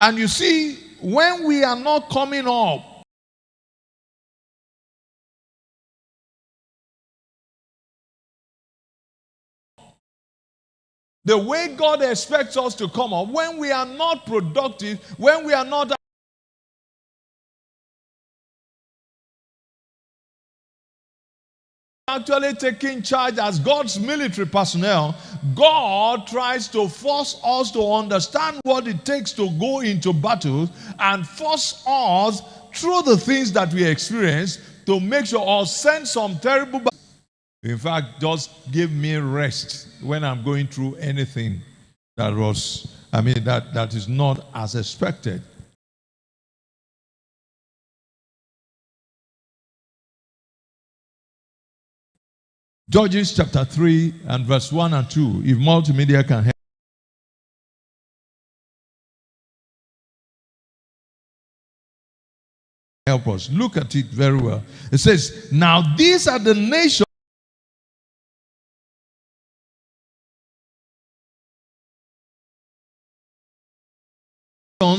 And you see, when we are not coming up, the way God expects us to come up, when we are not productive, when we are not actually taking charge as God's military personnel, God tries to force us to understand what it takes to go into battles and force us through the things that we experience to make sure or send some terrible. In fact, just give me rest when I'm going through anything that is not as expected. Judges chapter 3 and verse 1 and 2, if multimedia can help us. Look at it very well. It says, now these are the nations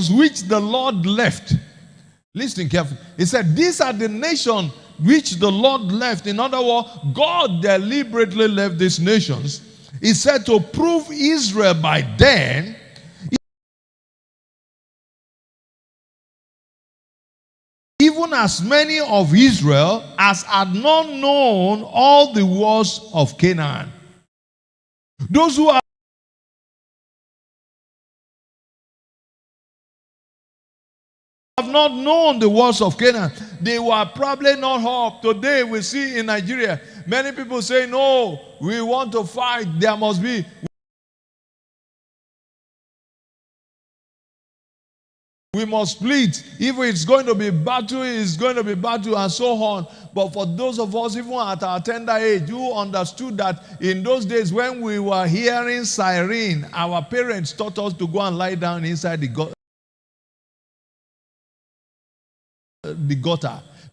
which the Lord left. Listen carefully. He said, these are the nations which the Lord left. In other words, God deliberately left these nations. He said to prove Israel by then, even as many of Israel as had not known all the wars of Canaan. Those who have not known the wars of Canaan, they were probably not up. Today we see in Nigeria, many people say, no, we want to fight, there must be. We must split. If it's going to be battle, it's going to be battle and so on. But for those of us, even at our tender age, who understood that in those days when we were hearing siren, our parents taught us to go and lie down inside the gutter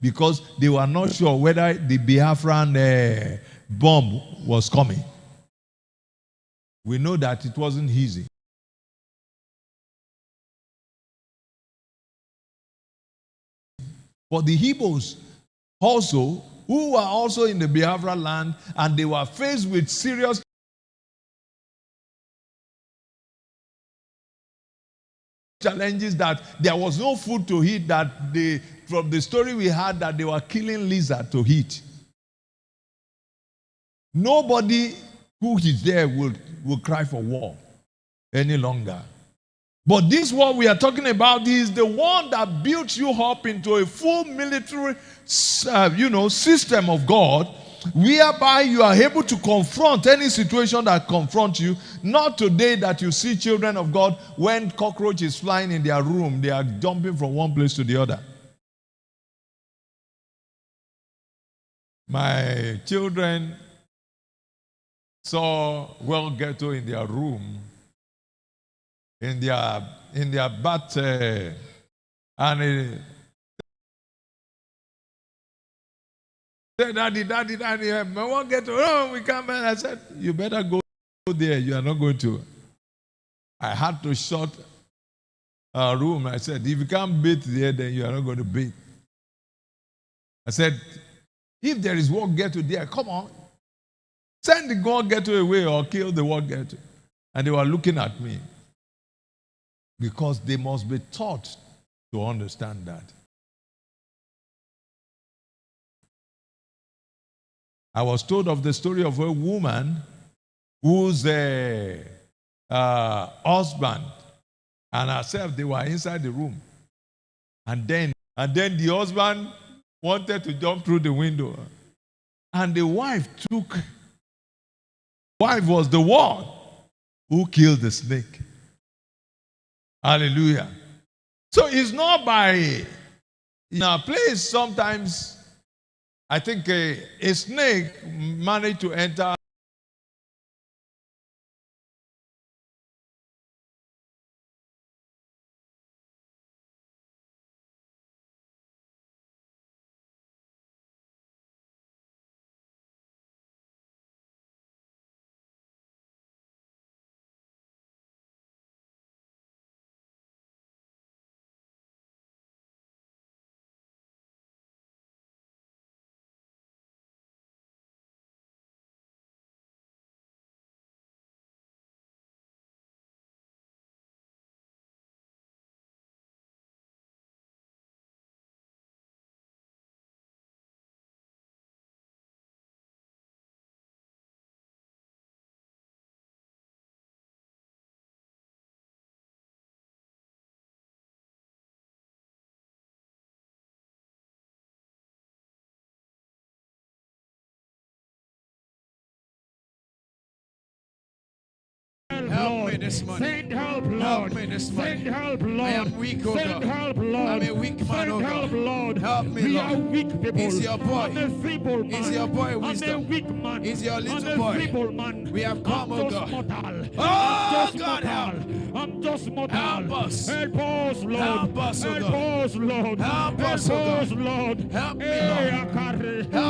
because they were not sure whether the Biafran bomb was coming. We know that it wasn't easy. But the Hebrews also, who were also in the Biafra land, and they were faced with serious challenges, that there was no food to eat, that from the story we had, that they were killing lizards to eat. Nobody who is there will cry for war any longer. But this war we are talking about is the one that builds you up into a full military system of God, whereby you are able to confront any situation that confronts you. Not today that you see children of God, when cockroach is flying in their room, they are jumping from one place to the other. My children saw well ghetto in their room, in their bath, and said, daddy, I won't get to, oh, we can't. I said, you better go there. You are not going to. I had to shut a room. I said, if you can't bathe there, then you are not going to bathe. I said, if there is work ghetto there, come on. Send the work ghetto away or kill the work ghetto. And they were looking at me, because they must be taught to understand that. I was told of the story of a woman whose husband and herself, they were inside the room. And then the husband wanted to jump through the window. And the wife was the one who killed the snake. Hallelujah. So it's not by, in our place, sometimes I think a snake managed to enter Lord. me this morning. Send help, Lord. Help me this morning. Send help, Lord. I am weak, oh Send God. help, Lord. I'm a weak man, oh Send help, God. Lord. Help me, We Lord. are weak people. It's your boy. I'm a feeble man. It's your boy, I'm wisdom. a weak man. It's your little I'm a boy. feeble man. We have come, I'm oh just God. mortal. Oh, I'm just God, mortal. help. I'm just mortal. Help us. Help us, Lord. Help us, oh Help God. us, Lord. Help us, oh God. Lord. Help me, Hey, Lord. Akare. Help